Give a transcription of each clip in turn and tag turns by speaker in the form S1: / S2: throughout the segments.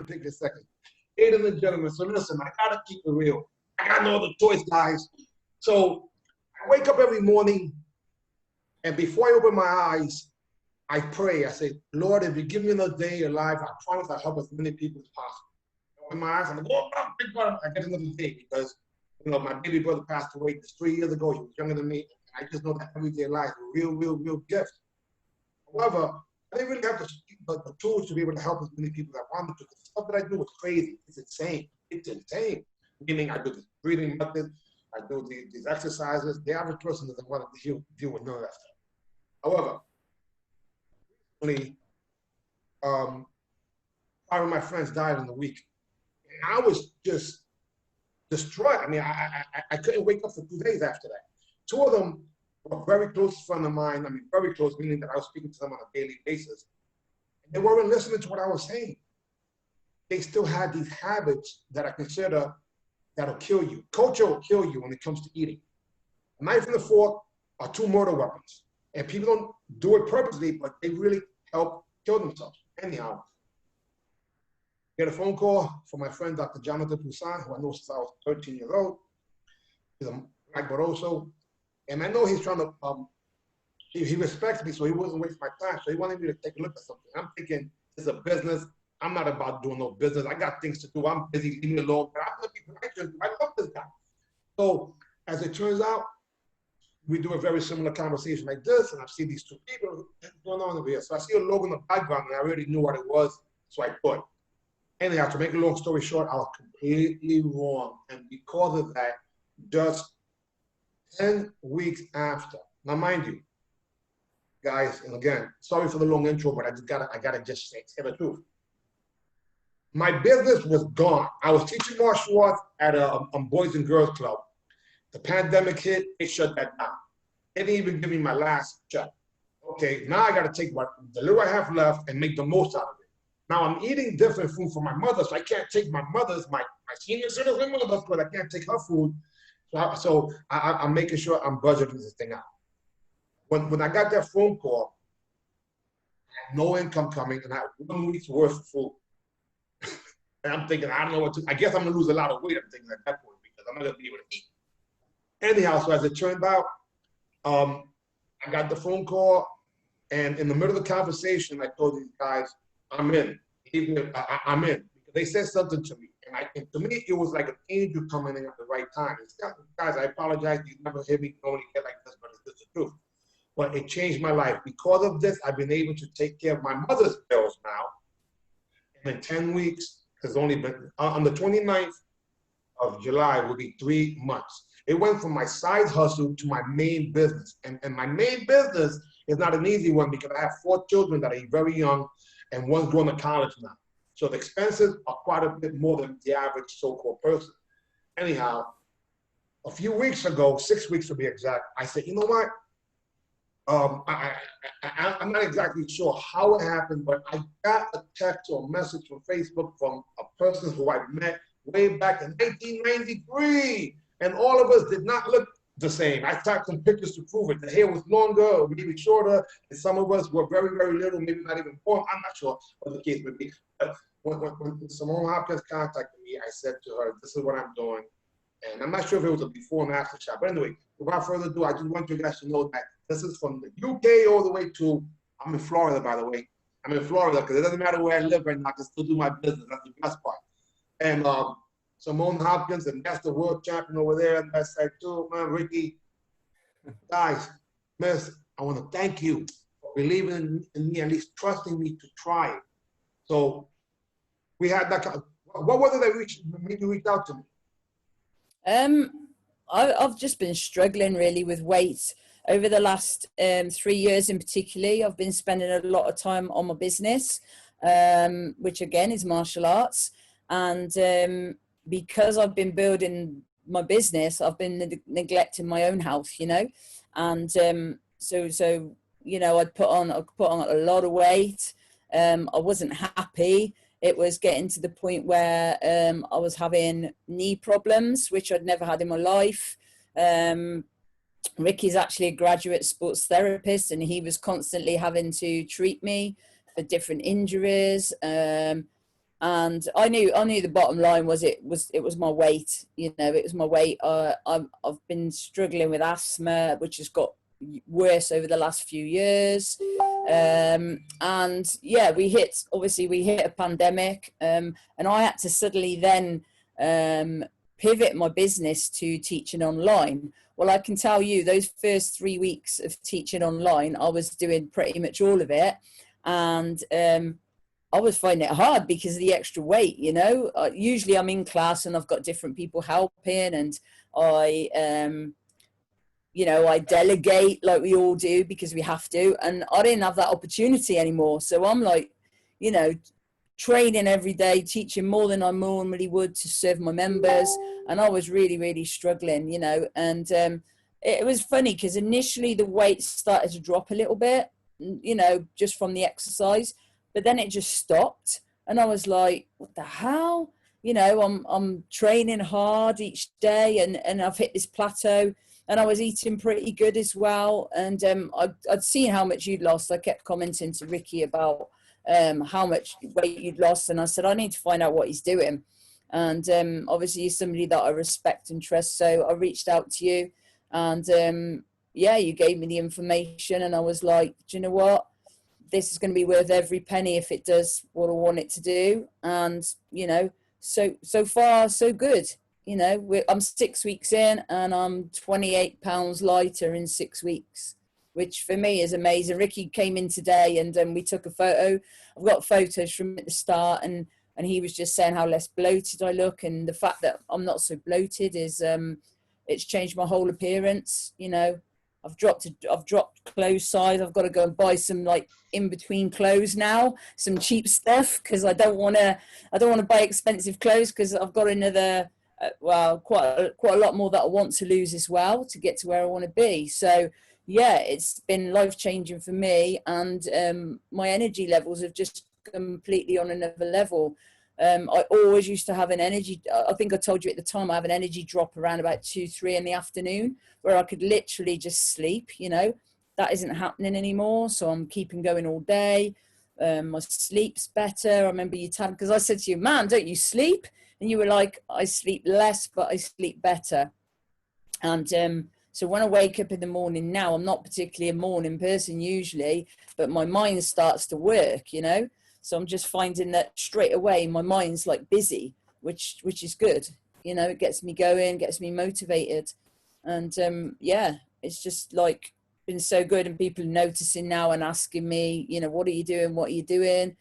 S1: take a second. Ladies and gentlemen, so listen, I gotta keep it real. I got no other choice, guys. So I wake up every morning, and before I open my eyes, I pray. I say, Lord, if you give me another day alive, I promise I'll help as many people as possible. I open my eyes, I'm like, oh, thank God I get another day because, my baby brother passed away just 3 years ago. He was younger than me. I just know that everyday life is a real gift. However, I didn't really have the tools to be able to help as many people as I wanted to. The stuff that I do is crazy. It's insane. It's insane. Meaning I do this breathing method, I do these exercises. The average person doesn't want to deal with none of that stuff. However, recently, five of my friends died in the week. And I was just destroyed. I mean, I couldn't wake up for 2 days after that. Two of them were very close friends of mine. I mean, very close, meaning that I was speaking to them on a daily basis. And they weren't listening to what I was saying. They still had these habits that I consider that'll kill you. Culture will kill you when it comes to eating. A knife and a fork are two murder weapons. And people don't do it purposely, but they really help kill themselves. Anyhow, get a phone call from my friend, Dr. Jonathan Poussin, who I know since I was 13 years old. He's a black Barosso. And I know he's trying to, he respects me, so he wasn't wasting my time. So he wanted me to take a look at something. I'm thinking, it's a business. I'm not about doing no business. I got things to do. I'm busy, leave me alone. But I'm gonna be polite. I love this guy. So as it turns out, we do a very similar conversation like this, and I see these two people going on over here. So I see a logo in the background, and I already knew what it was, so I put. Anyhow, to make a long story short, I was completely wrong. And because of that, just 10 weeks after, now mind you, guys, and again, sorry for the long intro, but I gotta just say the truth. My business was gone. I was teaching martial arts at a Boys and Girls Club. The pandemic hit, it shut that down. They didn't even give me my last check. Okay, now I gotta take the little I have left and make the most out of it. Now I'm eating different food from my mother, so I can't take my senior citizen mother, but I can't take her food. So I'm making sure I'm budgeting this thing out. When I got that phone call, I had no income coming, and I had 1 week's worth of food. And I'm thinking, I don't know what to, I guess I'm gonna lose a lot of weight, I'm thinking at that point, because I'm not gonna be able to eat. Anyhow, so as it turned out, I got the phone call, and in the middle of the conversation, I told these guys, I'm in. I'm in. Because they said something to me. And to me, it was like an angel coming in at the right time. Guys, I apologize. You never hear me only get like this, but it's just the truth. But it changed my life. Because of this, I've been able to take care of my mother's bills now. And in 10 weeks, has only been, on the 29th of July will be 3 months. It went from my side hustle to my main business. And my main business is not an easy one because I have 4 children that are very young and one's going to college now. So the expenses are quite a bit more than the average so-called person. Anyhow, a few weeks ago, 6 weeks to be exact, I said, you know what? I'm not exactly sure how it happened, but I got a text or a message from Facebook from a person who I met way back in 1993. And all of us did not look the same. I took some pictures to prove it. The hair was longer, or maybe shorter, and some of us were very, very little, maybe not even born. I'm not sure what the case may be. But when Simone Hopkins contacted me, I said to her, this is what I'm doing. And I'm not sure if it was a before and after shot. But anyway, without further ado, I just want you guys to know that this is from the UK all the way to, I'm in Florida, by the way. I'm in Florida because it doesn't matter where I live right now, I can still do my business. That's the best part. And Simone Hopkins, and that's the world champion over there on that side too, man, Ricky. Guys, miss, I want to thank you for believing in me, at least trusting me to try it. So we had that. What was it that made you reach out to me?
S2: I've just been struggling really with weight over the last 3 years in particular. I've been spending a lot of time on my business, which again is martial arts. And because I've been building my business, I've been neglecting my own health, you know. And so you know, I put on a lot of weight. I wasn't happy. It was getting to the point where I was having knee problems, which I'd never had in my life. Ricky's actually a graduate sports therapist, and he was constantly having to treat me for different injuries. and I knew the bottom line was it was my weight. You know, it was my weight. I've been struggling with asthma, which has got worse over the last few years. And yeah, we hit a pandemic, and I had to suddenly then pivot my business to teaching online. Well, I can tell you, those first 3 weeks of teaching online, I was doing pretty much all of it, and I was finding it hard because of the extra weight. You know, usually I'm in class and I've got different people helping, and I I delegate like we all do because we have to, and I didn't have that opportunity anymore. So I'm like, training every day, teaching more than I normally would to serve my members, and I was really, really struggling, and it was funny because initially the weight started to drop a little bit, just from the exercise, but then it just stopped, and I was like, what the hell? I'm training hard each day, and I've hit this plateau. And I was eating pretty good as well. And I'd seen how much you'd lost. I kept commenting to Ricky about how much weight you'd lost. And I said, I need to find out what he's doing. And obviously you're somebody that I respect and trust. So I reached out to you. And you gave me the information. And I was like, do you know what? This is going to be worth every penny if it does what I want it to do. And, so far, so good. I'm 6 weeks in and I'm 28 pounds lighter in 6 weeks, which for me is amazing. Ricky came in today and we took a photo. I've got photos from at the start, and he was just saying how less bloated I look, and the fact that I'm not so bloated is it's changed my whole appearance. I've dropped clothes size. I've got to go and buy some like in between clothes now, some cheap stuff, because I don't want to buy expensive clothes, because I've got another quite a lot more that I want to lose as well to get to where I want to be. So yeah, it's been life-changing for me, and my energy levels have just completely on another level. I always used to have an energy, I think I told you at the time, I have an energy drop around about 2-3 in the afternoon where I could literally just sleep. That isn't happening anymore, so I'm keeping going all day. My sleep's better. I remember you telling, because I said to you, man, don't you sleep? And you were like, I sleep less, but I sleep better. And so when I wake up in the morning now, I'm not particularly a morning person usually, but my mind starts to work, So I'm just finding that straight away my mind's like busy, which is good. It gets me going, gets me motivated. And it's just like been so good, and people noticing now and asking me, what are you doing? What are you doing?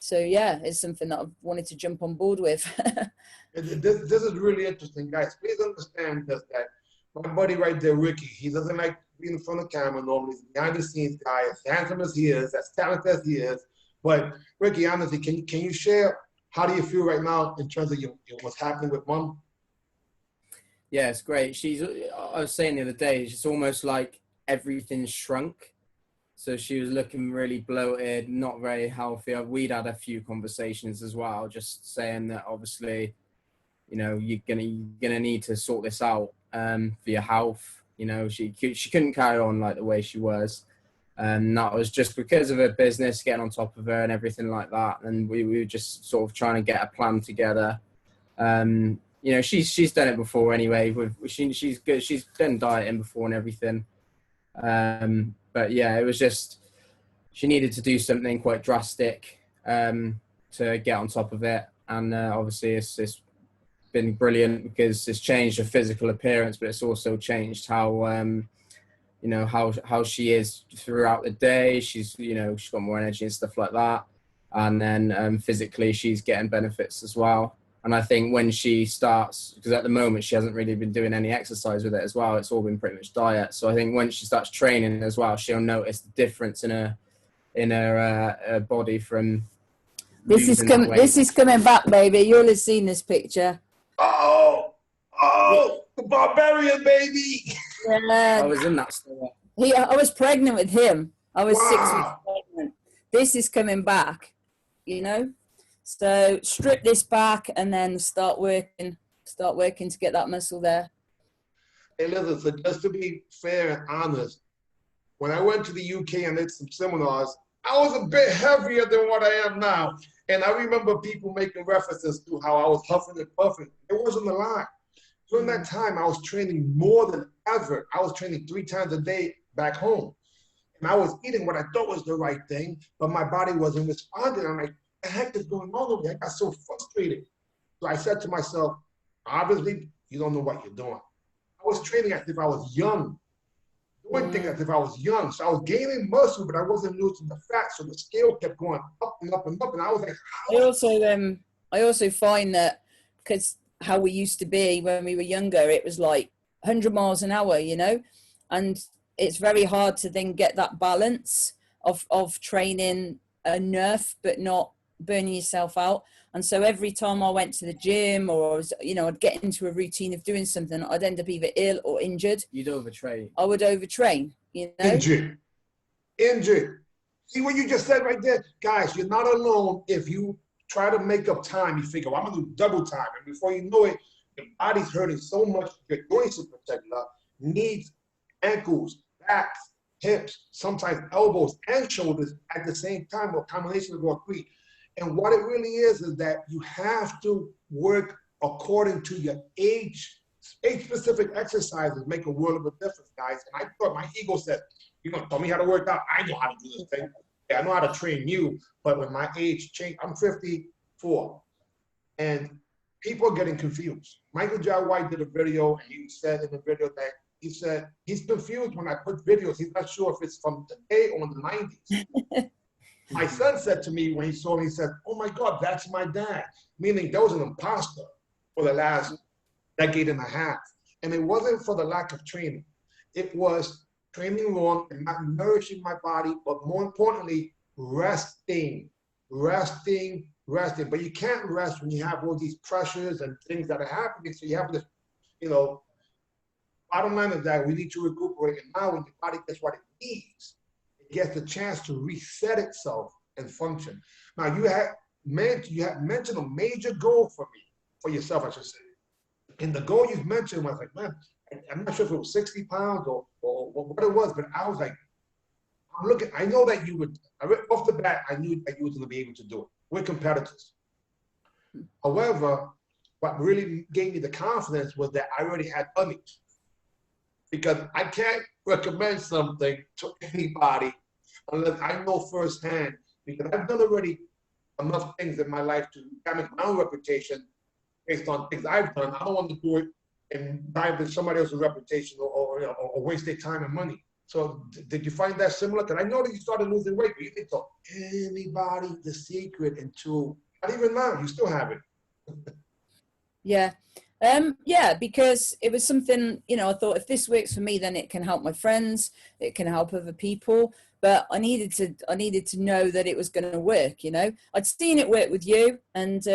S2: So yeah, it's something that I've wanted to jump on board with.
S1: This is really interesting, guys. Please understand this, that my buddy right there, Ricky, he doesn't like being in front of the camera normally. He's a behind the scenes guy, as handsome as he is, as talented as he is. But Ricky, honestly, can you share, how do you feel right now in terms of what's happening with Mom?
S3: Yeah, it's great. I was saying the other day, it's almost like everything's shrunk. So she was looking really bloated, not very healthy. We'd had a few conversations as well, just saying that obviously, you're gonna need to sort this out for your health. She couldn't carry on like the way she was, and that was just because of her business, getting on top of her and everything like that. And we were just sort of trying to get a plan together. She's done it before anyway. She's good. She's done dieting before and everything. But yeah, it was just, she needed to do something quite drastic to get on top of it. And obviously it's been brilliant because it's changed her physical appearance, but it's also changed how, how she is throughout the day. She's got more energy and stuff like that. And then physically she's getting benefits as well. And I think when she starts, because at the moment she hasn't really been doing any exercise with it as well, it's all been pretty much diet. So I think when she starts training as well, she'll notice the difference in her body from.
S2: This is coming back, baby. You'll have seen this picture.
S1: Oh, the barbarian baby.
S3: I was in that store.
S2: I was pregnant with him. I was 6 weeks pregnant. This is coming back, So strip this back and then start working to get that muscle there.
S1: Hey, listen, so just to be fair and honest, when I went to the UK and did some seminars, I was a bit heavier than what I am now. And I remember people making references to how I was huffing and puffing. It wasn't a lie. During that time, I was training more than ever. I was training 3 times a day back home. And I was eating what I thought was the right thing, but my body wasn't responding. I'm like, what the heck is going on over here? I got so frustrated. So I said to myself, obviously, you don't know what you're doing. I was training as if I was young, doing things as if I was young. So I was gaining muscle, but I wasn't losing the fat. So the scale kept going up and up and up. And I was like, how?
S2: I also find that because how we used to be when we were younger, it was like 100 miles an hour, you know, and it's very hard to then get that balance of training enough but not burning yourself out. And so every time I went to the gym or I was, you know, I'd get into a routine of doing something, I'd end up either ill or injured.
S3: You'd overtrain.
S2: I would overtrain, you know.
S1: Injured. See what you just said right there? Guys, you're not alone. If you try to make up time, you figure, well, I'm going to do double time. And before you know it, your body's hurting so much, your joints in particular, knees, ankles, backs, hips, sometimes elbows and shoulders at the same time, or a combination of all 3. And what it really is that you have to work according to your age. Age-specific exercises make a world of a difference, guys. And I thought my ego said, you're going to tell me how to work out. I know how to do this thing. Yeah, I know how to train you. But when my age changed, I'm 54. And people are getting confused. Michael J. White did a video, and he said in the video that he said he's confused when I put videos. He's not sure if it's from today or in the 90s. My son said to me when he saw me, he said, oh my God, that's my dad. Meaning there was an imposter for the last decade and a half. And it wasn't for the lack of training. It was training wrong and not nourishing my body, but more importantly, resting. But you can't rest when you have all these pressures and things that are happening. So you have this, you know, bottom line is that we need to recuperate. And now when the body gets what it needs, it gets a chance to reset itself and function. Now you have mentioned a major goal for me, for yourself, I should say. And the goal you've mentioned was like, man, I'm not sure if it was 60 pounds or what it was, but I was like, I know that you would, off the bat, I knew that you were going to be able to do it. We're competitors. However, what really gave me the confidence was that I already had done it. Because I can't recommend something to anybody unless I know firsthand, because I've done already enough things in my life to damage my own reputation based on things I've done. I don't want to do it and dive into somebody else's reputation or waste their time and money. So did you find that similar? Because I know that you started losing weight, but you didn't tell anybody the secret until, not even now, you still have it.
S2: Yeah. Yeah, because it was something, you know, I thought if this works for me, then it can help my friends, it can help other people. But I needed to know that it was going to work, you know. I'd seen it work with you, and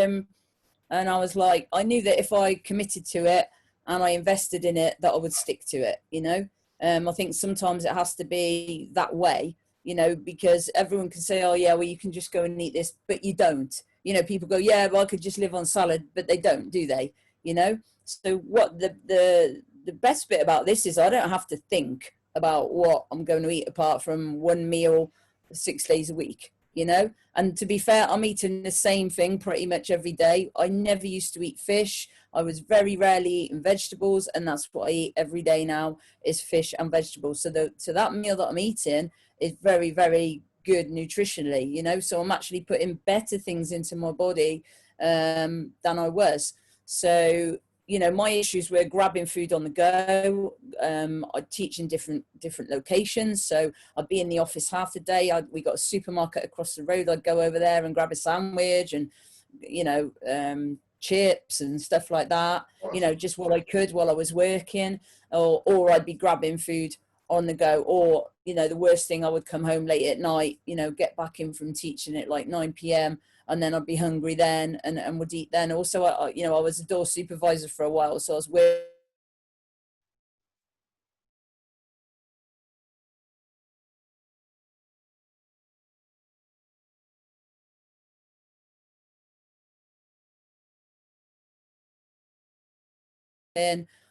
S2: I was like, I knew that if I committed to it and I invested in it, that I would stick to it, you know. I think sometimes it has to be that way, you know, because everyone can say, oh yeah, well you can just go and eat this, but you don't. You know, people go, yeah, well I could just live on salad, but they don't, do they? You know. So what the best bit about this is I don't have to think about what I'm going to eat apart from one meal 6 days a week, you know. And to be fair, I'm eating the same thing pretty much every day. I never used to eat fish. I was very rarely eating vegetables, and that's what I eat every day now is fish and vegetables. So that meal that I'm eating is very, very good nutritionally, you know. So I'm actually putting better things into my body than I was. So, you know, my issues were grabbing food on the go. I teach in different locations, so I'd be in the office half the day. We got a supermarket across the road. I'd go over there and grab a sandwich and, you know, chips and stuff like that. You know, just what I could while I was working, or I'd be grabbing food on the go. Or, you know, the worst thing, I would come home late at night. You know, get back in from teaching at like 9 p.m. and then I'd be hungry then and would eat then. Also, you know, I was a door supervisor for a while, so I was working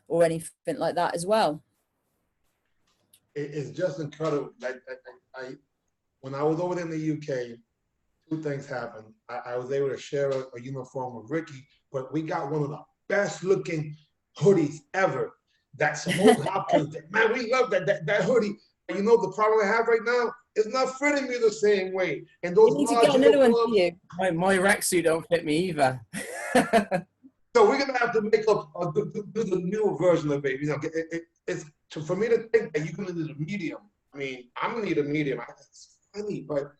S2: or anything like that as well.
S1: It's just incredible. When I was over there in the UK, two things happened. I was able to share a uniform with Ricky, but we got one of the best looking hoodies ever. That Simone Hopkins did. Man, we love that hoodie. But you know the problem I have right now? It's not fitting me the same way. And those
S2: You need to
S1: large
S2: get another one
S1: uniforms,
S2: for you.
S3: My rec suit don't fit me either.
S1: so we're gonna have to make up do the new version of it. You know, it's for me to think that you're gonna need a medium. I mean, I'm gonna need a medium. It's funny, but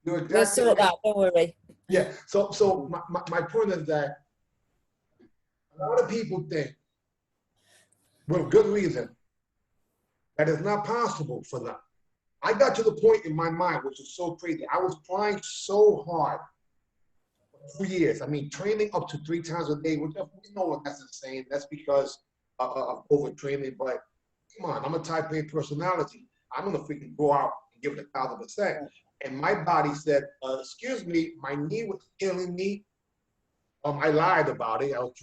S1: you're
S2: We'll
S1: exactly
S2: sort
S1: right.
S2: that. Don't worry.
S1: Yeah. So my point is that a lot of people think, with good reason, that it's not possible for them. I got to the point in my mind, which is so crazy. I was trying so hard for 2 years. I mean, training up to 3 times a day, which we know that's insane. That's because of overtraining. But come on, I'm a type A personality. I'm gonna freaking go out and give it 1,000%. And my body said, excuse me, my knee was killing me. I lied about it. I was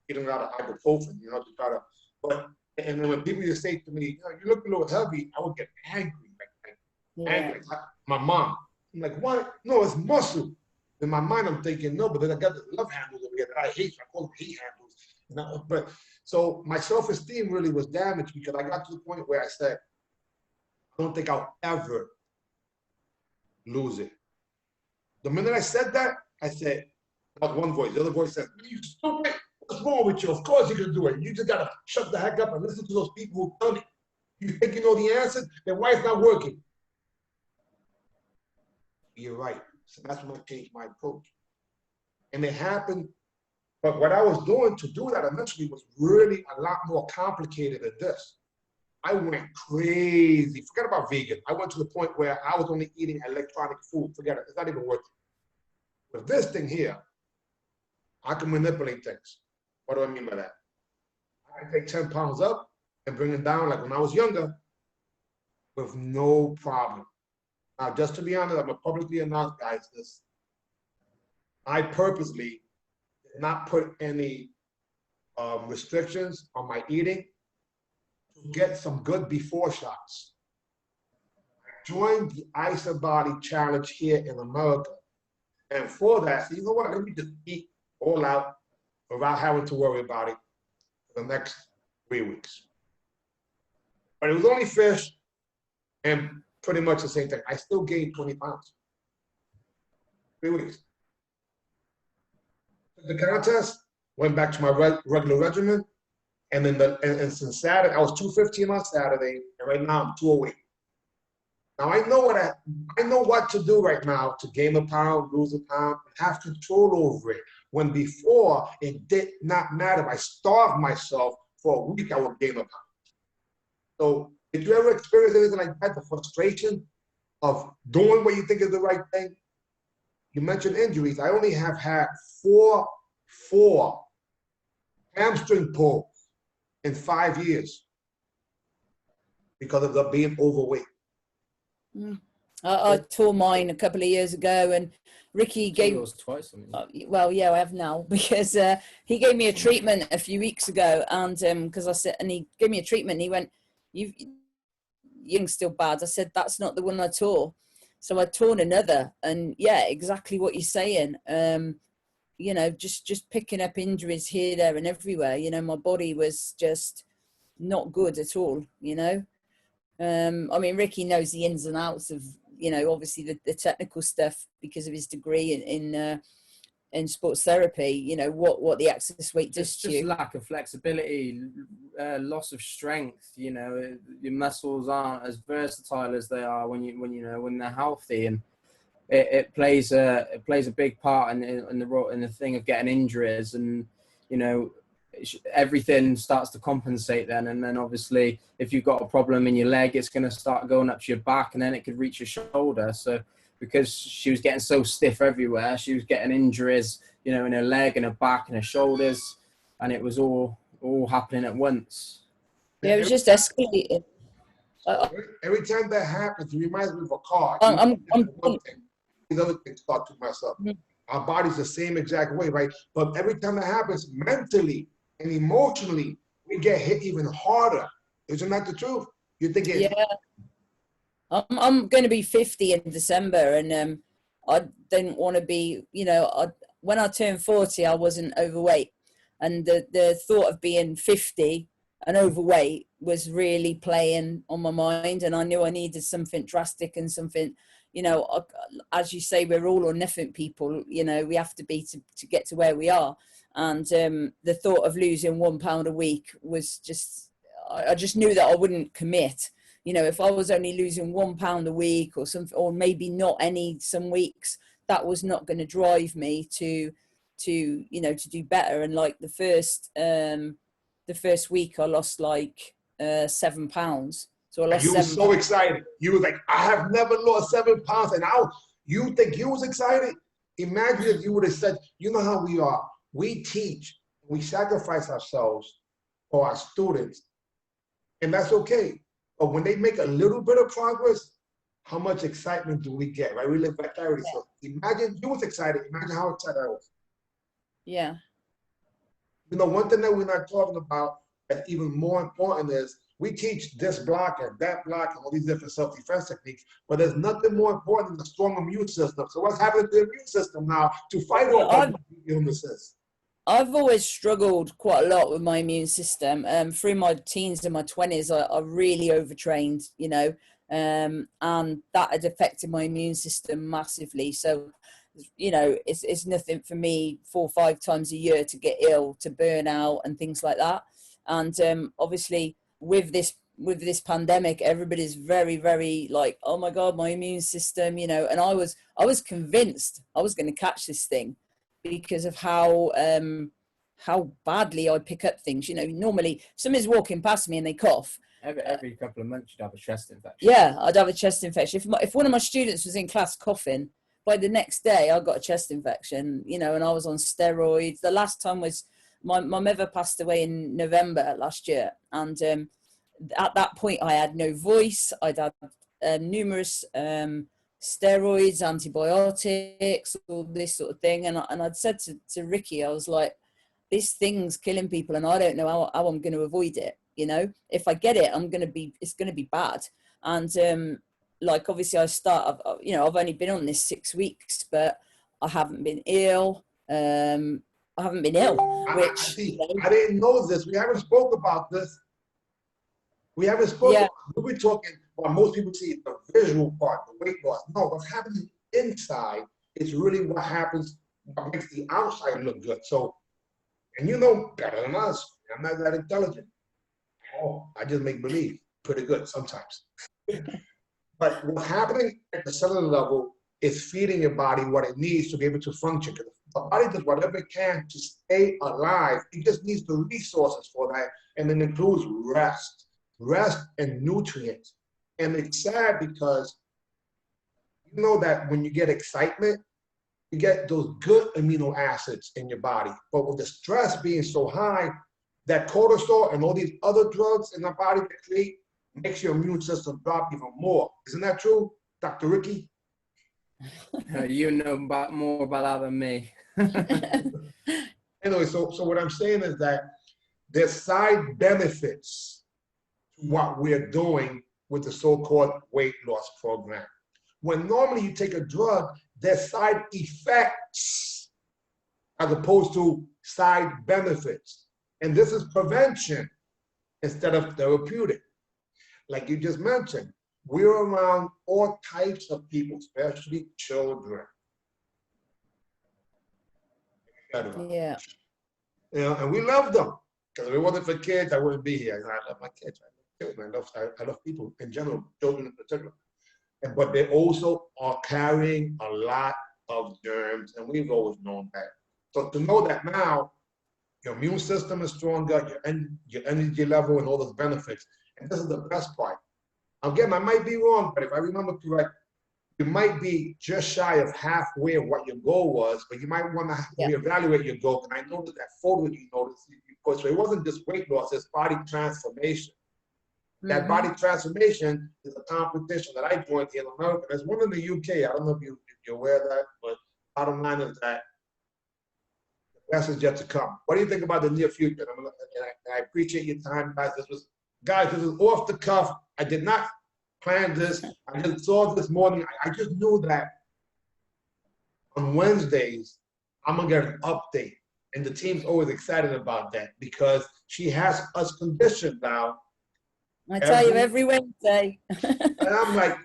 S1: getting out of ibuprofen, you know, to try to, but, and then when people just say to me, you look a little heavy, I would get angry, angry. Like my mom. I'm like, what? No, it's muscle. In my mind, I'm thinking, no, but then I got the love handles over here that I hate. I call them hate handles. You know? But so my self-esteem really was damaged because I got to the point where I said, I don't think I'll ever lose it. The minute I said that, I said, not one voice. The other voice said, you stupid. What's wrong with you? Of course you can do it. You just got to shut the heck up and listen to those people who've done it. You think you know the answers? Then why it's not working? You're right. So that's when I changed my approach. And it happened, but what I was doing to do that eventually was really a lot more complicated than this. I went crazy. Forget about vegan. I went to the point where I was only eating electronic food. Forget it. It's not even worth it. With this thing here, I can manipulate things. What do I mean by that? I can take 10 pounds up and bring it down like when I was younger with no problem. Now, just to be honest, I'm a publicly announced, guys, this. I purposely did not put any restrictions on my eating to get some good before shots. I joined the Ice and Body Challenge here in America. And for that, so you know what? Let me just eat all out without having to worry about it for the next 3 weeks. But it was only fish and pretty much the same thing. I still gained 20 pounds. 3 weeks. The contest, went back to my regular regimen, and then and since Saturday, I was 215 on Saturday, and right now I'm 208. Now I know what to do right now to gain a pound, lose a pound, and have control over it. When before it did not matter. If I starved myself for a week, I would gain a pound. So did you ever experience anything like that? The frustration of doing what you think is the right thing? You mentioned injuries. I only have had four hamstring pulls in 5 years because of being overweight.
S2: I tore mine a couple of years ago, and Ricky gave
S3: yours twice.
S2: well, yeah, I have now because he gave me a treatment a few weeks ago, and because I said, and he gave me a treatment, and he went, "You're still bad." I said, "That's not the one I tore." So I torn another, and yeah, exactly what you're saying. You know, just picking up injuries here, there, and everywhere. You know, my body was just not good at all. You know, I mean, Ricky knows the ins and outs of, you know, obviously the technical stuff because of his degree in sports therapy. You know what the excess weight does to you.
S3: Just lack of flexibility, loss of strength. You know, your muscles aren't as versatile as they are when they're healthy, and it plays a big part in the thing of getting injuries, and you know, everything starts to compensate then, and then obviously if you've got a problem in your leg, it's going to start going up to your back, and then it could reach your shoulder. So because she was getting so stiff everywhere, she was getting injuries, you know, in her leg and her back and her shoulders, and it was all happening at once.
S2: Yeah, it was just escalating.
S1: Every time that happens, it reminds me of a car. These other things start to mess up. Our body's the same exact way, right? But every time that happens, mentally and emotionally, we get hit even harder. Isn't that the truth? You're thinking,
S2: yeah. I'm going to be 50 in December, and I didn't want to be, you know, when I turned 40, I wasn't overweight. And the thought of being 50 and overweight was really playing on my mind. And I knew I needed something drastic and something, you know, as you say, we're all or nothing people, you know, we have to be to get to where we are. And the thought of losing £1 a week was just, I just knew that I wouldn't commit. You know, if I was only losing £1 a week or something, or maybe not any some weeks, that was not going to drive me to you know, to do better. And like the first week I lost like £7. So I lost
S1: You were
S2: £7.
S1: so excited. You were like, I have never lost 7 pounds. And you think you was excited? Imagine if you would have said, you know how we are. We teach, we sacrifice ourselves for our students. And that's okay. But when they make a little bit of progress, how much excitement do we get, right? We live vicariously. So imagine you was excited. Imagine how excited I was.
S2: Yeah.
S1: You know, one thing that we're not talking about that's even more important is we teach this block and that block and all these different self-defense techniques, but there's nothing more important than a strong immune system. So what's happening to the immune system now to fight all illnesses?
S2: I've always struggled quite a lot with my immune system. Through my teens and my 20s, I really overtrained, you know, and that had affected my immune system massively. So, you know, it's nothing for me 4 or 5 times a year to get ill, to burn out and things like that. And obviously with this pandemic, everybody's very, very like, oh my God, my immune system, you know, and I was convinced I was going to catch this thing because of how badly I pick up things. You know, normally somebody's walking past me and they cough.
S3: Every couple of months you'd have a chest infection.
S2: Yeah, I'd have a chest infection. If one of my students was in class coughing, by the next day I got a chest infection, you know, and I was on steroids. The last time was my mother passed away in November last year. And at that point I had no voice. I'd had numerous steroids, antibiotics, all this sort of thing. And I'd said to Ricky, I was like, this thing's killing people and I don't know how I'm going to avoid it. You know, if I get it, it's going to be bad. And like, obviously you know, I've only been on this 6 weeks, but I haven't been ill. I haven't been ill, which
S1: I didn't know this. We haven't spoke about this. We haven't spoken.
S2: Yeah.
S1: We're talking, well, most people see the visual part, the weight loss. No, what's happening inside is really what happens, what makes the outside look good. So, and you know better than us. I'm not that intelligent. Oh, I just make believe. Pretty good sometimes. But what's happening at the cellular level is feeding your body what it needs to be able to function. The body does whatever it can to stay alive. It just needs the resources for that, and it includes rest and nutrients. And it's sad because you know that when you get excitement, you get those good amino acids in your body. But with the stress being so high, that cortisol and all these other drugs in the body that create makes your immune system drop even more. Isn't that true, Dr. Ricky?
S3: You know more about that than me.
S1: Anyway, so what I'm saying is that there's side benefits to what we're doing with the so-called weight loss program. When normally you take a drug, there's side effects as opposed to side benefits. And this is prevention instead of therapeutic. Like you just mentioned, we're around all types of people, especially children.
S2: Yeah.
S1: You know, and we love them. Because if it wasn't for kids, I wouldn't be here. I love my kids. I love people in general, children in particular. But they also are carrying a lot of germs, and we've always known that. So to know that now, your immune system is stronger, your energy level, and all those benefits. And this is the best part. Again, I might be wrong, but if I remember correct, you might be just shy of halfway of what your goal was, but you might want to reevaluate your goal. And I noticed that photo you noticed, so it wasn't just weight loss, it's body transformation. That body transformation is a competition that I joined here in America. There's one in the UK. I don't know if you're aware of that, but bottom line is that the best is yet to come. What do you think about the near future? And I appreciate your time, guys. This is off the cuff. I did not plan this. I just saw this morning. I just knew that on Wednesdays, I'm gonna get an update. And the team's always excited about that because she has us conditioned now.
S2: I tell you every Wednesday.
S1: and I'm like,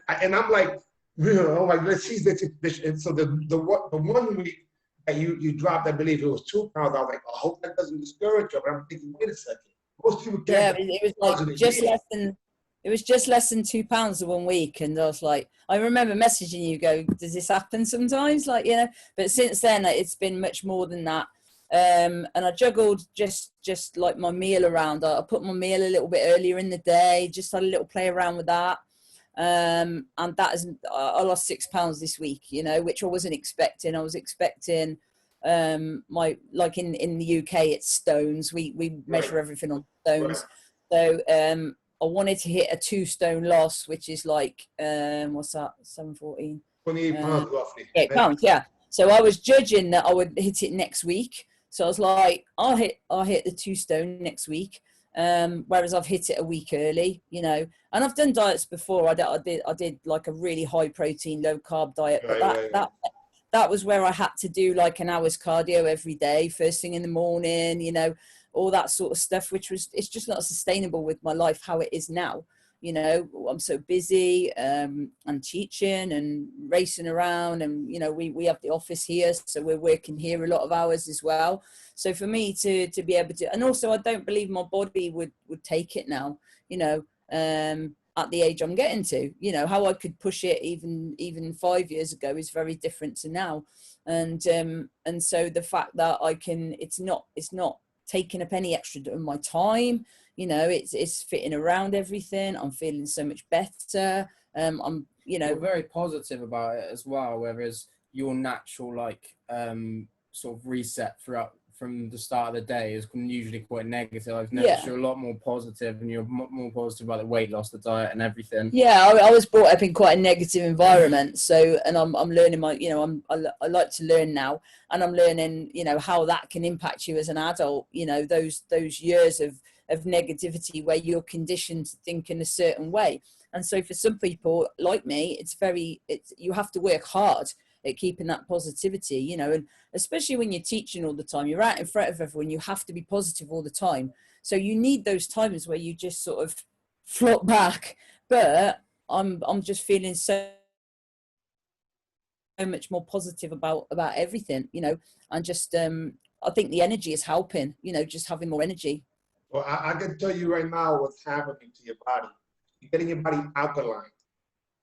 S1: let's see this. And so the 1 week that you dropped, I believe it was 2 pounds. I was like, I hope that doesn't discourage you. But I'm thinking, wait a second. Most people can't.
S2: Yeah, it was like just less than. It was just less than 2 pounds the 1 week, and I was like, I remember messaging you, go, does this happen sometimes? Like, you know, but since then it's been much more than that. And I juggled just like my meal around. I put my meal a little bit earlier in the day, just had a little play around with that. And that is, I lost 6 pounds this week, you know, which I wasn't expecting. I was expecting my, like in the UK, it's stones. We measure everything on stones. So I wanted to hit a 2 stone loss, which is like, what's that, 714?
S1: 28 pounds roughly.
S2: 8 pounds, yeah. So I was judging that I would hit it next week. So I was like, I'll hit the 2 stone next week. Whereas I've hit it a week early, you know, and I've done diets before. I did like a really high protein, low carb diet, but that was where I had to do like an hour's cardio every day, first thing in the morning, you know, all that sort of stuff, it's just not sustainable with my life how it is now. You know, I'm so busy and teaching and racing around, and you know, we have the office here, so we're working here a lot of hours as well. So for me to be able to, and also I don't believe my body would take it now, you know, at the age I'm getting to, you know, how I could push it even 5 years ago is very different to now. And so the fact that I can, it's not taking up any extra of my time. You know, it's fitting around everything. I'm feeling so much better. I'm, you know,
S3: you're very positive about it as well. Whereas your natural sort of reset throughout from the start of the day is usually quite negative. I've noticed you're a lot more positive, and you're more positive about the weight loss, the diet, and everything.
S2: Yeah, I was brought up in quite a negative environment, so and I'm learning my, you know, I like to learn now, and I'm learning, you know, how that can impact you as an adult. You know, those years of negativity where you're conditioned to think in a certain way. And so for some people like me, it's you have to work hard at keeping that positivity, you know, and especially when you're teaching all the time, you're out in front of everyone, you have to be positive all the time. So you need those times where you just sort of flop back. But I'm just feeling so much more positive about everything, you know, and just I think the energy is helping, you know, just having more energy.
S1: Well, I can tell you right now what's happening to your body. You're getting your body alkaline.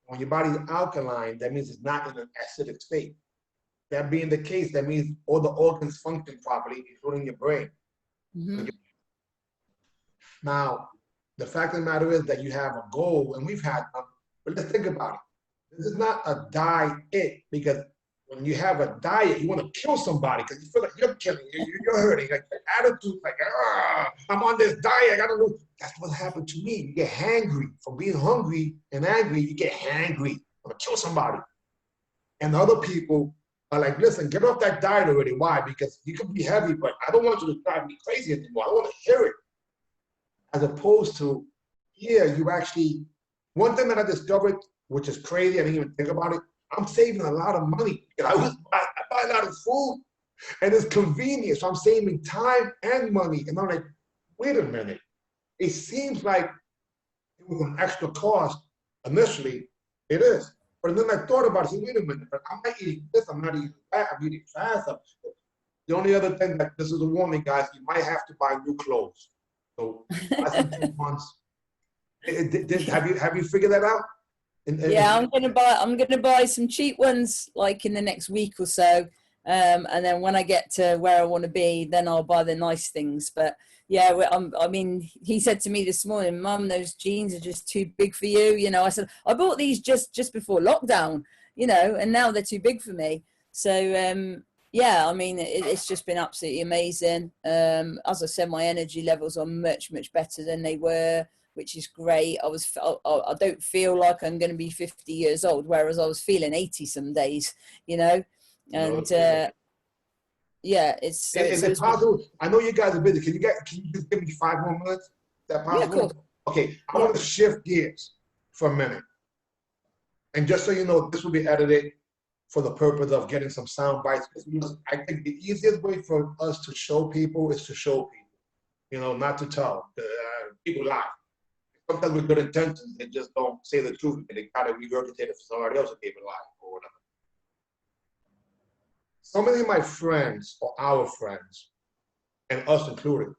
S1: When your body is alkaline, that means it's not in an acidic state. That being the case, that means all the organs function properly, including your brain.
S2: Mm-hmm.
S1: Now, the fact of the matter is that you have a goal, and we've had them, but let's think about it. This is not a diet, because when you have a diet, you want to kill somebody because you feel like you're killing, you're hurting. Like the attitude, like, I'm on this diet, I gotta lose. That's what happened to me. You get hangry from being hungry and angry. You get hangry. You want to kill somebody. And other people are like, listen, get off that diet already. Why? Because you can be heavy, but I don't want you to drive me crazy anymore. I want to hear it. As opposed to, you actually, one thing that I discovered, which is crazy, I didn't even think about it, I'm saving a lot of money. I buy a lot of food, and it's convenient. So I'm saving time and money. And I'm like, wait a minute. It seems like it was an extra cost initially. It is. But then I thought about it. I said, wait a minute. I'm not eating this. I'm not eating that. I'm eating fast. The only other thing that this is a warning, guys, you might have to buy new clothes. So less than 2 months. Have you figured that out?
S2: Yeah, I'm gonna buy some cheap ones like in the next week or so, and then when I get to where I want to be, then I'll buy the nice things. But yeah, I mean, he said to me this morning, Mum, those jeans are just too big for you. You know, I said I bought these just before lockdown, you know, and now they're too big for me. So yeah, I mean, it's just been absolutely amazing. As I said, my energy levels are much better than they were, which is great. I don't feel like I'm going to be 50 years old, whereas I was feeling 80 some days, you know. And yeah, it's.
S1: Is it possible? I know you guys are busy. Can you just give me 5 more minutes? Is that possible?
S2: Yeah, of course.
S1: Okay, I want to shift gears for a minute. And just so you know, this will be edited for the purpose of getting some sound bites. I think the easiest way for us to show people is to show people, you know, not to tell. People lie. Sometimes with good intentions, they just don't say the truth. They gotta regurgitate it for somebody else if they lie or whatever. So many of my friends, or our friends, and us included,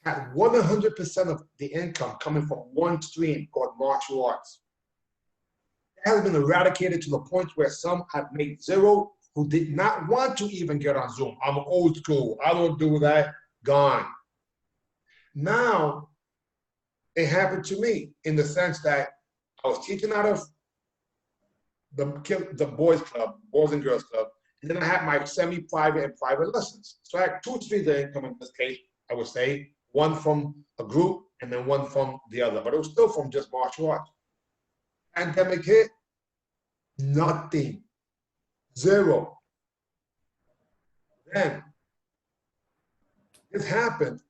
S1: had 100% of the income coming from one stream called martial arts. It has been eradicated to the point where some have made zero who did not want to even get on Zoom. I'm old school. I don't do that. Gone. Now, it happened to me in the sense that I was teaching out of the boys club, boys and girls club, and then I had my semi-private and private lessons. So I had 2 streams of income in this case, I would say, one from a group and then one from the other, but it was still from just martial arts. Pandemic hit, nothing, zero. Then this happened,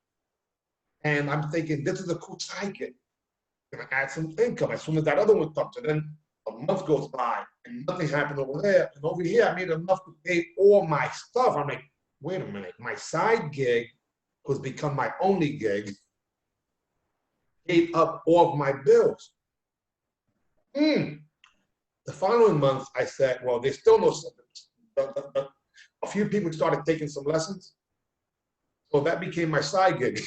S1: and I'm thinking, this is a cool side gig. I'm gonna add some income as soon as that other one comes. And then a month goes by and nothing happened over there. And over here, I made enough to pay all my stuff. I'm like, wait a minute, my side gig, who's become my only gig, paid up all of my bills. The following month, I said, well, there's still no symptoms. But a few people started taking some lessons. So that became my side gig.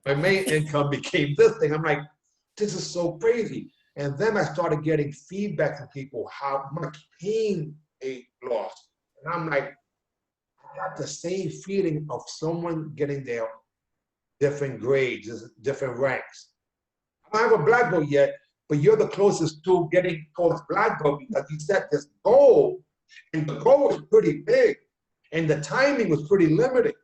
S1: My main income became this thing. I'm like, this is so crazy. And then I started getting feedback from people how much pain they lost. And I'm like, I got the same feeling of someone getting their different grades, different ranks. I don't have a black belt yet, but you're the closest to getting towards black belt because you set this goal, and the goal was pretty big, and the timing was pretty limited.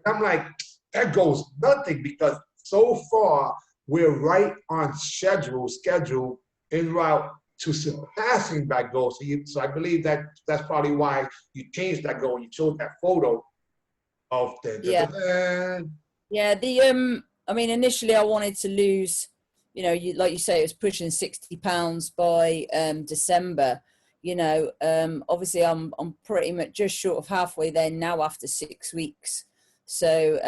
S1: But I'm like, that goes nothing because so far we're right on schedule en route to surpassing that goal. So I believe that that's probably why you changed that goal. You chose that photo of the
S2: I mean, initially I wanted to lose, you know, like you say, it was pushing 60 pounds by December. You know, obviously I'm pretty much just short of halfway there now after 6 weeks. So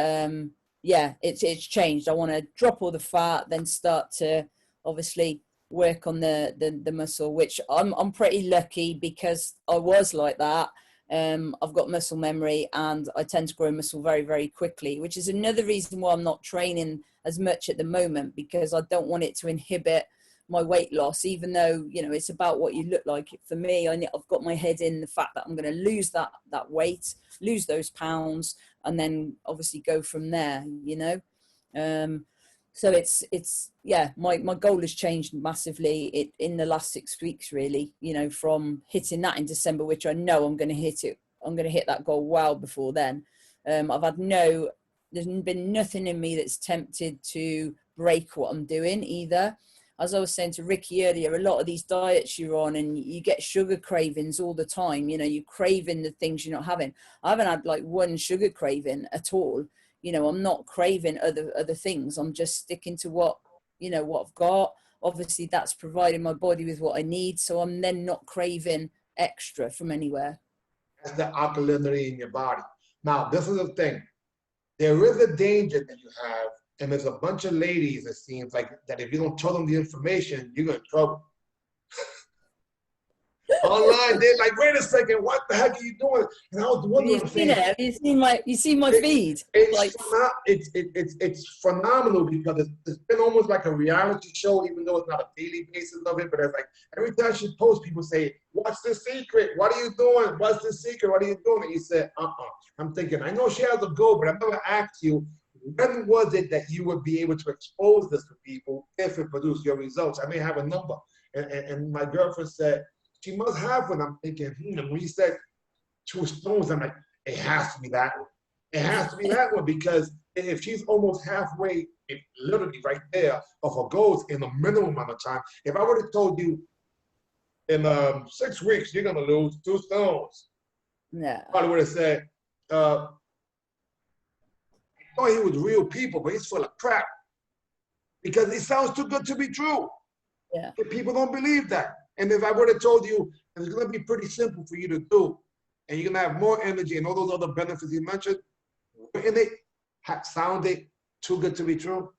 S2: yeah, it's changed. I want to drop all the fat, then start to obviously work on the muscle, which I'm pretty lucky because I was like that. I've got muscle memory and I tend to grow muscle very, very quickly, which is another reason why I'm not training as much at the moment, because I don't want it to inhibit my weight loss, even though, you know, it's about what you look like. For me, I've got my head in the fact that I'm going to lose that weight, lose those pounds, and then obviously go from there, you know. So it's yeah, my goal has changed massively in the last 6 weeks, really, you know, from hitting that in December, which I know I'm going to hit it. I'm going to hit that goal well before then. There's been nothing in me that's tempted to break what I'm doing either. As I was saying to Ricky earlier, a lot of these diets you're on and you get sugar cravings all the time. You know, you're craving the things you're not having. I haven't had like one sugar craving at all. You know, I'm not craving other things. I'm just sticking to what I've got. Obviously, that's providing my body with what I need. So I'm then not craving extra from anywhere.
S1: That's the alkalinity in your body. Now, this is the thing. There is a danger that you have, and there's a bunch of ladies, it seems like, that if you don't tell them the information, you're in trouble. Online, they're like, wait a second, what the heck are you doing? And I was wondering,
S2: have you seen my feed?
S1: It's phenomenal because it's been almost like a reality show, even though it's not a daily basis of it. But it's like every time she posts, people say, "What's the secret? What are you doing? What's the secret? What are you doing?" And you said, I'm thinking, I know she has a goal, but I'm gonna ask you, when was it that you would be able to expose this to people if it produced your results? I may have a number. And my girlfriend said, she must have one. I'm thinking, and when you said 2 stones, I'm like, it has to be that one. It has to be that one, because if she's almost halfway, literally right there, of her goals in a minimum amount of time, if I would have told you in 6 weeks, you're going to lose 2 stones,
S2: yeah,
S1: I probably would have said, I thought he was real people, but he's full of crap. Because it sounds too good to be true.
S2: Yeah.
S1: But people don't believe that. And if I would have told you it's going to be pretty simple for you to do, and you're going to have more energy and all those other benefits you mentioned, and it sounded too good to be true.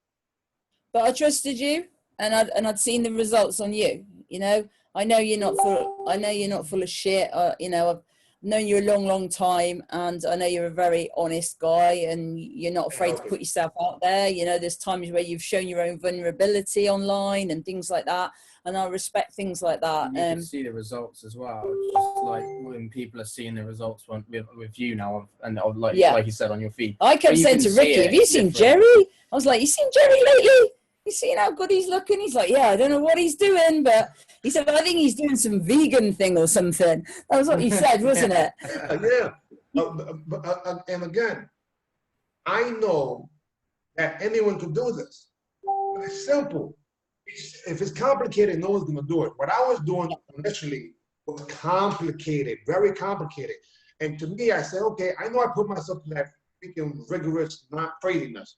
S2: But I trusted you, and I'd seen the results on you. You know, I know you're not full of shit. You know, I've known you a long time, and I know you're a very honest guy, and you're not afraid to put yourself out there. You know, there's times where you've shown your own vulnerability online and things like that, and I respect things like that.
S3: You can see the results as well. Just like when people are seeing the results with you now, and like you said, on your feed.
S2: I kept saying to Ricky, "Have you seen Jerry?" I was like, "You seen Jerry lately? You seen how good he's looking?" He's like, "Yeah, I don't know what he's doing, but," he said, "I think he's doing some vegan thing or something." That was what he said, wasn't it?
S1: Yeah. And again, I know that anyone can do this. It's simple. If it's complicated, no one's going to do it. What I was doing initially was complicated, very complicated. And to me, I said, okay, I know I put myself in that freaking rigorous, not craziness.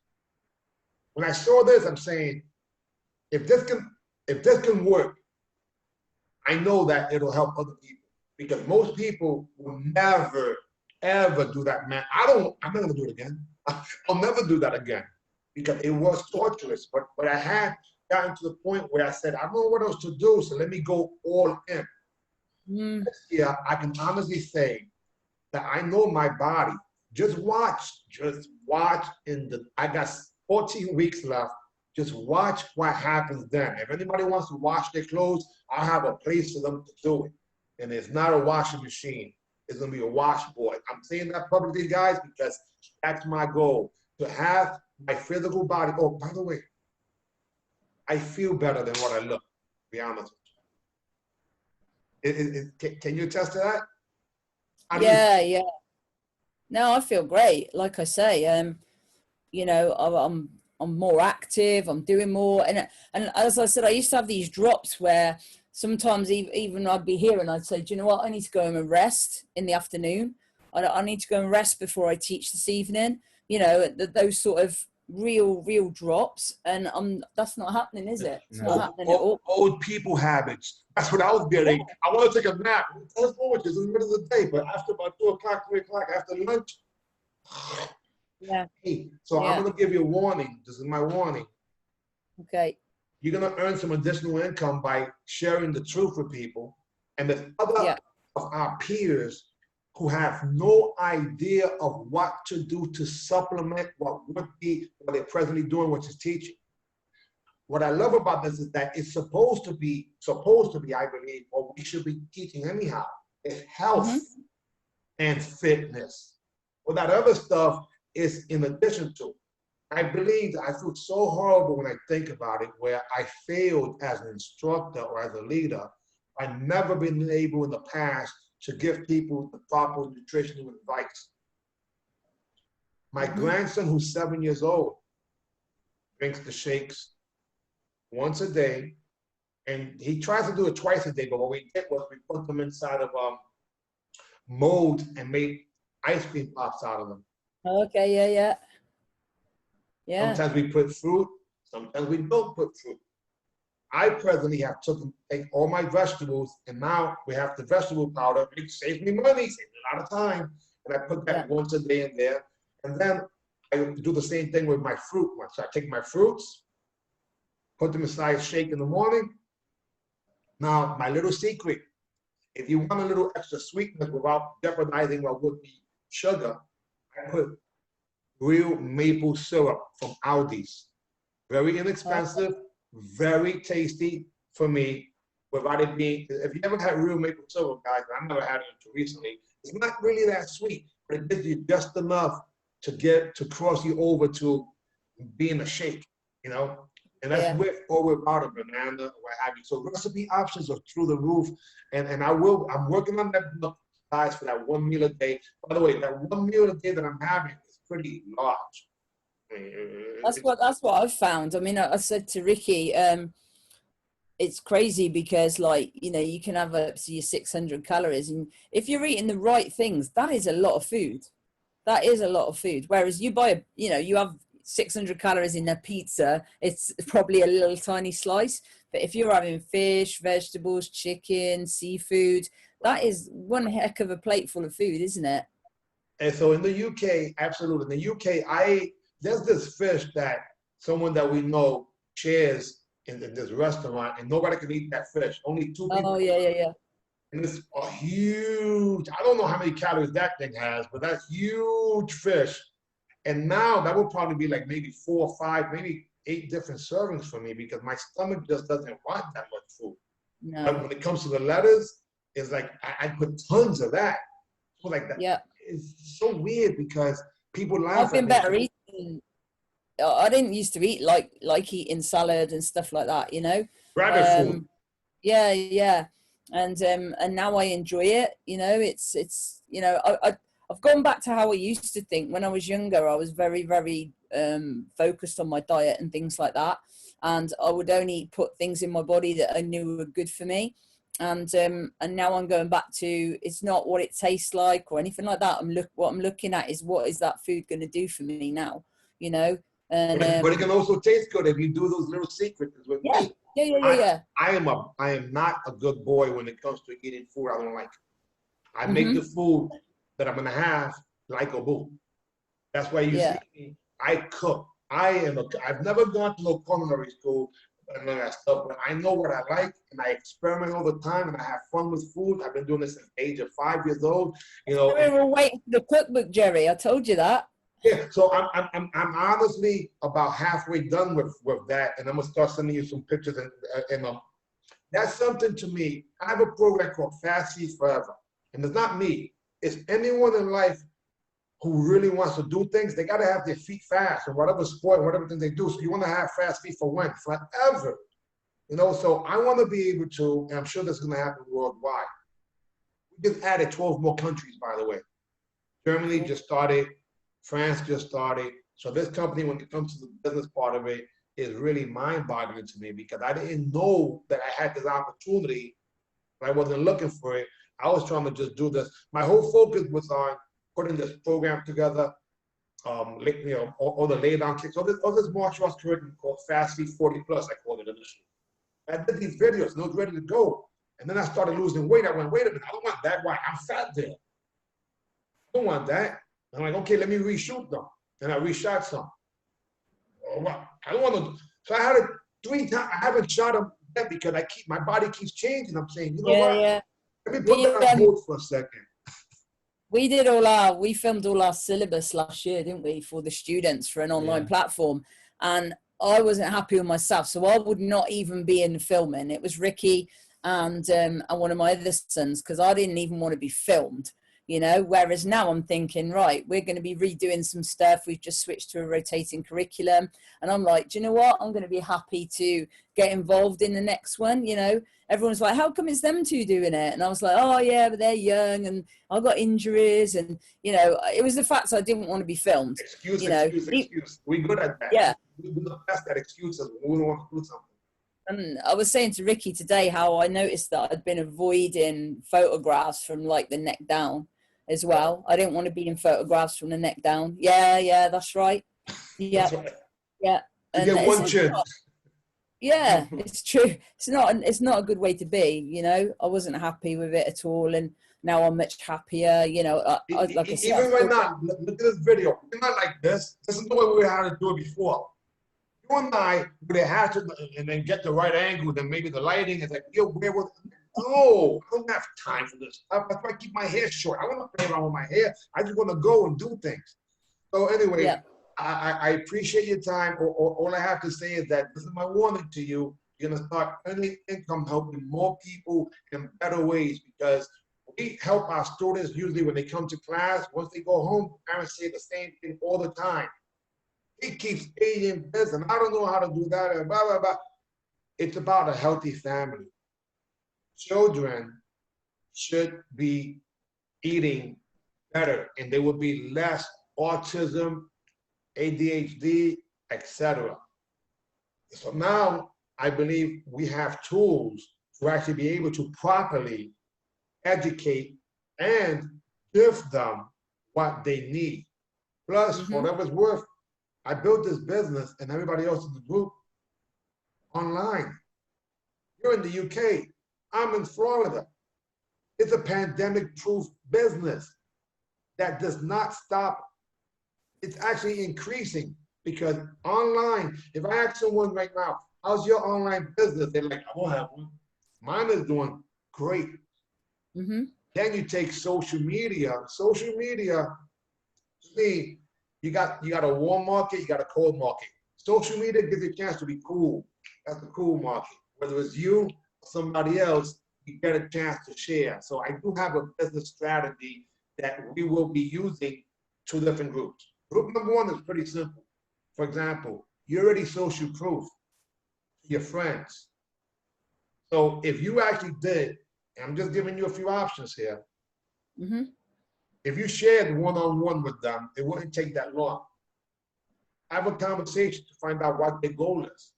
S1: When I saw this, I'm saying, if this can work, I know that it'll help other people, because most people will never, ever do that, man. I'm not going to do it again. I'll never do that again, because it was torturous. But I had gotten to the point where I said, I don't know what else to do, so let me go all in. This year, I can honestly say that I know my body. Just watch I got 14 weeks left. Just watch what happens then. If anybody wants to wash their clothes, I'll have a place for them to do it. And it's not a washing machine. It's gonna be a washboard. I'm saying that publicly, guys, because that's my goal, to have my physical body. Oh, by the way, I feel better than what I look, to be honest with you. Can you attest to that?
S2: Yeah. No, I feel great. Like I say, you know, I'm more active. I'm doing more, and as I said, I used to have these drops where sometimes even I'd be here and I'd say, do you know what? I need to go home and rest in the afternoon. I need to go and rest before I teach this evening. You know, those sort of real drops, and that's not happening, is it? It's not happening at all.
S1: Old people habits. That's what I was getting. I want to take a nap. That's gorgeous in the middle of the day, but after about 2 o'clock, 3 o'clock, after lunch.
S2: Yeah.
S1: Hey, so I'm gonna give you a warning. This is my warning.
S2: Okay.
S1: You're gonna earn some additional income by sharing the truth with people, and there's other of our peers who have no idea of what to do to supplement what they're presently doing, which is teaching. What I love about this is that it's supposed to be, I believe, or we should be teaching anyhow, is health and fitness. Well, that other stuff is in addition to. I believe I feel so horrible when I think about it, where I failed as an instructor or as a leader. I've never been able in the past to give people the proper nutritional advice. My grandson, who's 7 years old, drinks the shakes once a day, and he tries to do it twice a day, but what we did was we put them inside of molds and made ice cream pops out of them.
S2: Okay, yeah.
S1: Sometimes we put fruit, sometimes we don't put fruit. I presently have take all my vegetables, and now we have the vegetable powder. It saves me money, saves me a lot of time. And I put that once a day in there. And then I do the same thing with my fruit. So I take my fruits, put them inside shake in the morning. Now, my little secret, if you want a little extra sweetness without jeopardizing what would be sugar, I put real maple syrup from Aldi's. Very inexpensive, very tasty for me, without it being, if you ever had real maple syrup, guys, I've never had it until recently, it's not really that sweet, but it gives you just enough to cross you over to being a shake, you know? And that's with or without a banana, what have you. So recipe options are through the roof. And I'm working on that book, guys, for that 1 meal a day. By the way, that 1 meal a day that I'm having is pretty large.
S2: That's what I've found. I mean, I said to Ricky, it's crazy because, like, you know, you can have up to your 600 calories, and if you're eating the right things, that is a lot of food. That is a lot of food. Whereas you buy, you have 600 calories in a pizza, it's probably a little tiny slice. But if you're having fish, vegetables, chicken, seafood, that is one heck of a plate full of food, isn't it?
S1: And so in the UK, absolutely. In the UK, there's this fish that someone that we know shares in this restaurant, and nobody can eat that fish. Only two people.
S2: Oh, yeah, yeah, yeah.
S1: And it's a huge, I don't know how many calories that thing has, but that's huge fish. And now that would probably be like maybe 4 or 5, maybe 8 different servings for me, because my stomach just doesn't want that much food.
S2: No.
S1: But when it comes to the lettuce, it's like I put tons of that. So like that,
S2: Yeah.
S1: it's so weird because people laugh
S2: I've been
S1: at
S2: better
S1: me.
S2: eating. I didn't used to eat like eating salad and stuff like that, you know.
S1: Rabbit food.
S2: Yeah, yeah, and now I enjoy it. You know, it's you know, I've gone back to how I used to think when I was younger. I was very focused on my diet and things like that, and I would only put things in my body that I knew were good for me. And now I'm going back to, it's not what it tastes like or anything like that. What I'm looking at is, what is that food going to do for me now, you know? And
S1: But it can also taste good if you do those little secrets. With
S2: yeah,
S1: me,
S2: yeah.
S1: I am not a good boy when it comes to eating food I don't like. I make the food that I'm gonna have likable. That's why you see me. I cook. I've never gone to no culinary school and all that stuff, but I know what I like, and I experiment all the time, and I have fun with food. I've been doing this since the age of 5 years old. You know,
S2: we were waiting for the cookbook, Jerry. I told you that.
S1: yeah, so I'm honestly about halfway done with that, and I'm gonna start sending you some pictures, and that's something to me. I have a program called Fast Feed Forever, and it's not me. It's anyone in life who really wants to do things. They got to have their feet fast, and whatever sport, whatever thing they do. So you want to have fast feet for when? Forever, you know. So I want to be able to, and I'm sure this is going to happen worldwide. We just added 12 more countries, by the way. Germany just started. France just started. So this company, when it comes to the business part of it, is really mind-boggling to me, because I didn't know that I had this opportunity. I wasn't looking for it. I was trying to just do this. My whole focus was on putting this program together, you know, all the lay down kicks, all this martial arts curriculum called Fast Feed 40 Plus, I called it initially. I did these videos and I was ready to go. And then I started losing weight. I went, wait a minute, I don't want that. Why? I'm fat there. I don't want that. I'm like, okay, let me reshoot them. And I reshot some. Oh, well, I don't want to. So I had it 3 times. I haven't shot them yet because my body keeps changing. I'm saying, you know what?
S2: Yeah.
S1: Let me put that on hold for a second.
S2: We filmed all our syllabus last year, didn't we, for the students for an online platform. And I wasn't happy with myself, so I would not even be in the filming. It was Ricky and one of my other sons, because I didn't even want to be filmed, you know. Whereas now I'm thinking, right, we're going to be redoing some stuff. We've just switched to a rotating curriculum, and I'm like, do you know what? I'm going to be happy to get involved in the next one, you know. Everyone's like, how come it's them two doing it? And I was like, oh yeah, but they're young and I've got injuries. And, you know, it was the fact I didn't want to be filmed.
S1: Excuse. We're good at that.
S2: Yeah.
S1: We're the best at excuses when we don't want to do something.
S2: And I was saying to Ricky today how I noticed that I'd been avoiding photographs from like the neck down as well. I didn't want to be in photographs from the neck down. Yeah, that's right. Yeah.
S1: That's right.
S2: Yeah.
S1: You get one chin.
S2: Yeah, it's true. It's not a good way to be, you know. I wasn't happy with it at all, and now I'm much happier, you know. Like I said,
S1: even right now, look at this video. We're not like this. This is the way we had to do it before. You and I would have had to, and then get the right angle, then maybe the lighting is like, yo, where was? No, I don't have time for this stuff. That's why I keep my hair short. I want to play around with my hair. I just want to go and do things. So anyway. Yeah. I appreciate your time. All I have to say is that this is my warning to you. You're going to start earning income, helping more people in better ways, because we help our students usually when they come to class. Once they go home, parents say the same thing all the time. He keeps eating this, and I don't know how to do that, and blah, blah, blah. It's about a healthy family. Children should be eating better, and there will be less autism, ADHD, etc. So now I believe we have tools to actually be able to properly educate and give them what they need. Plus, for whatever it's worth, I built this business and everybody else in the group online. You're in the UK. I'm in Florida. It's a pandemic-proof business that does not stop. It's actually increasing because online, if I ask someone right now, how's your online business? They're like, I don't have one. Mine is doing great.
S2: Mm-hmm.
S1: Then you take social media. Social media, to me, you got a warm market, you got a cold market. Social media gives you a chance to be cool. That's the cool market. Whether it's you or somebody else, you get a chance to share. So I do have a business strategy that we will be using two different groups. Group number one is pretty simple. For example, you're already social proof to your friends. So if you actually did, and I'm just giving you a few options here.
S2: Mm-hmm.
S1: If you shared one-on-one with them, it wouldn't take that long. Have a conversation to find out what their goal is.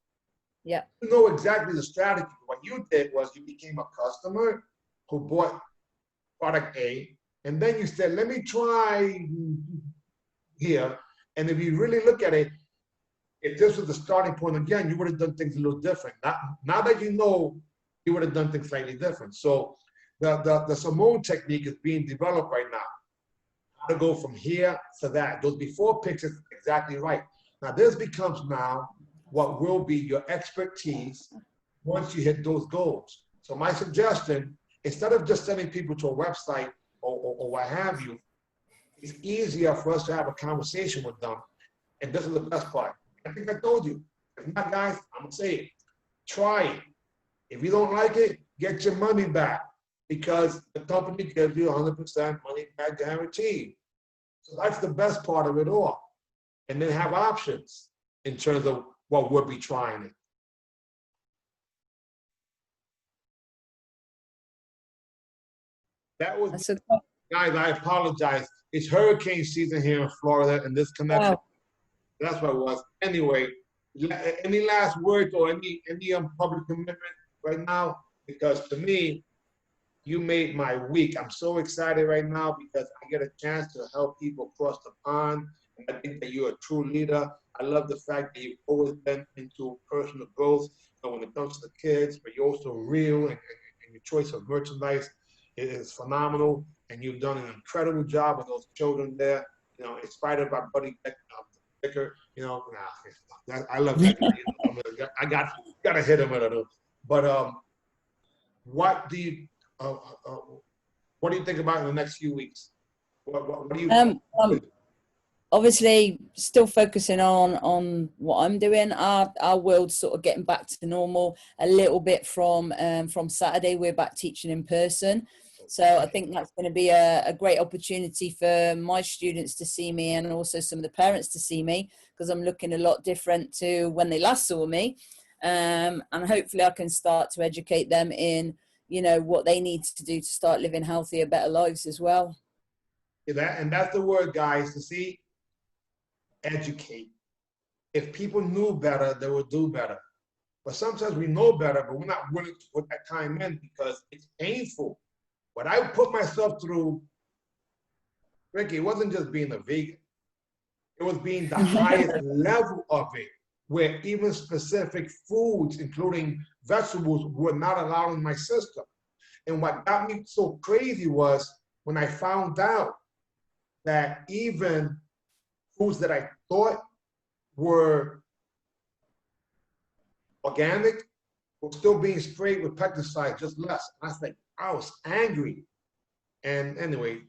S2: Yeah.
S1: You know exactly the strategy. What you did was you became a customer who bought product A, and then you said, let me try here. And if you really look at it, if this was the starting point again, you would have done things a little different. Now that you know, you would have done things slightly different. So the Simone technique is being developed right now. How to go from here to that. Those before pictures are exactly right. Now this becomes now what will be your expertise once you hit those goals. So my suggestion, instead of just sending people to a website or what have you, it's easier for us to have a conversation with them. And this is the best part. I think I told you. If not, guys, I'm gonna say it. Try it. If you don't like it, get your money back because the company gives you 100% money back guaranteed. So that's the best part of it all. And then have options in terms of what we'll be trying it. That was, guys, I apologize. It's hurricane season here in Florida and this connection.
S2: Wow.
S1: That's what it was. Anyway, any last words or any public commitment right now? Because to me, you made my week. I'm so excited right now because I get a chance to help people across the pond. And I think that you're a true leader. I love the fact that you've always been into personal growth. So when it comes to the kids, but you're also real and your choice of merchandise is phenomenal. And you've done an incredible job with those children there. You know, in spite of our buddy Vicker, you know, I love that guy. I gotta hit him a little. But what do you think about in the next few weeks? What do you?
S2: Obviously, still focusing on what I'm doing. Our world's sort of getting back to normal a little bit from Saturday. We're back teaching in person. So I think that's going to be a great opportunity for my students to see me and also some of the parents to see me because I'm looking a lot different to when they last saw me. And hopefully I can start to educate them in, you know, what they need to do to start living healthier, better lives as well.
S1: And that's the word, guys, to see, educate. If people knew better, they would do better. But sometimes we know better, but we're not willing to put that time in because it's painful. What I put myself through, Ricky, it wasn't just being a vegan. It was being the highest level of it, where even specific foods, including vegetables, were not allowed in my system. And what got me so crazy was when I found out that even foods that I thought were organic were still being sprayed with pesticides, just less. And I was like, I was angry. And anyway,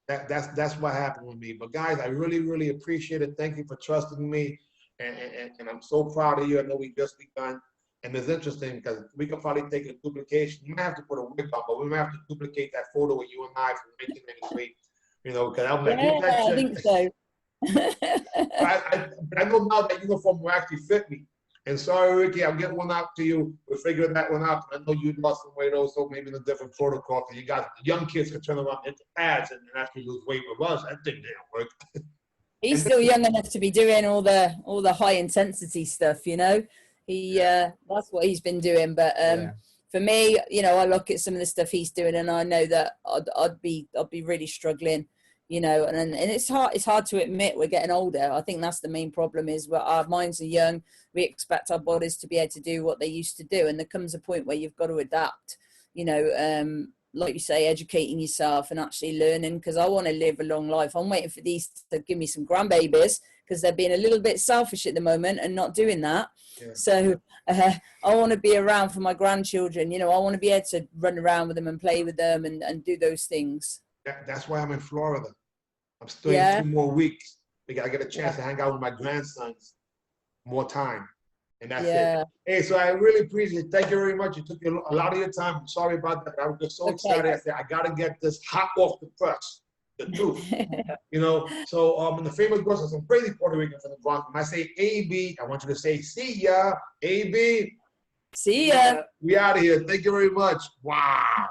S1: that's what happened with me. But guys, I really, really appreciate it. Thank you for trusting me. And I'm so proud of you. I know we just begun. And it's interesting because we could probably take a duplication. You might have to put a wig on, but we might have to duplicate that photo with you and I from 1993. You know, because I'm like,
S2: yeah, I think so.
S1: I know now that uniform will actually fit me. And sorry, Ricky, I'll get one out to you. We're figuring that one out. I know you lost some weight also, maybe in a different protocol. Because you got young kids can turn around into pads and actually lose weight with us. That thing didn't work.
S2: He's still young enough to be doing all the high intensity stuff, you know. That's what he's been doing. But for me, you know, I look at some of the stuff he's doing, and I know that I'd be really struggling, you know, and it's hard to admit we're getting older. I think that's the main problem, is our minds are young. We expect our bodies to be able to do what they used to do. And there comes a point where you've got to adapt, you know, like you say, educating yourself and actually learning, because I want to live a long life. I'm waiting for these to give me some grandbabies, because they're being a little bit selfish at the moment and not doing that. Yeah. So I want to be around for my grandchildren. You know, I want to be able to run around with them and play with them and do those things.
S1: That's why I'm in Florida. I'm staying 2 more weeks because I get a chance to hang out with my grandsons more time. And that's it. Hey, so I really appreciate it. Thank you very much. It took you a lot of your time. I'm sorry about that. I was just so excited. I said, I got to get this hot off the press, the truth. You know, so in the famous words of some crazy Puerto Rican from the Bronx, when I say AB, I want you to say, see ya, AB.
S2: See ya.
S1: We out of here. Thank you very much. Wow.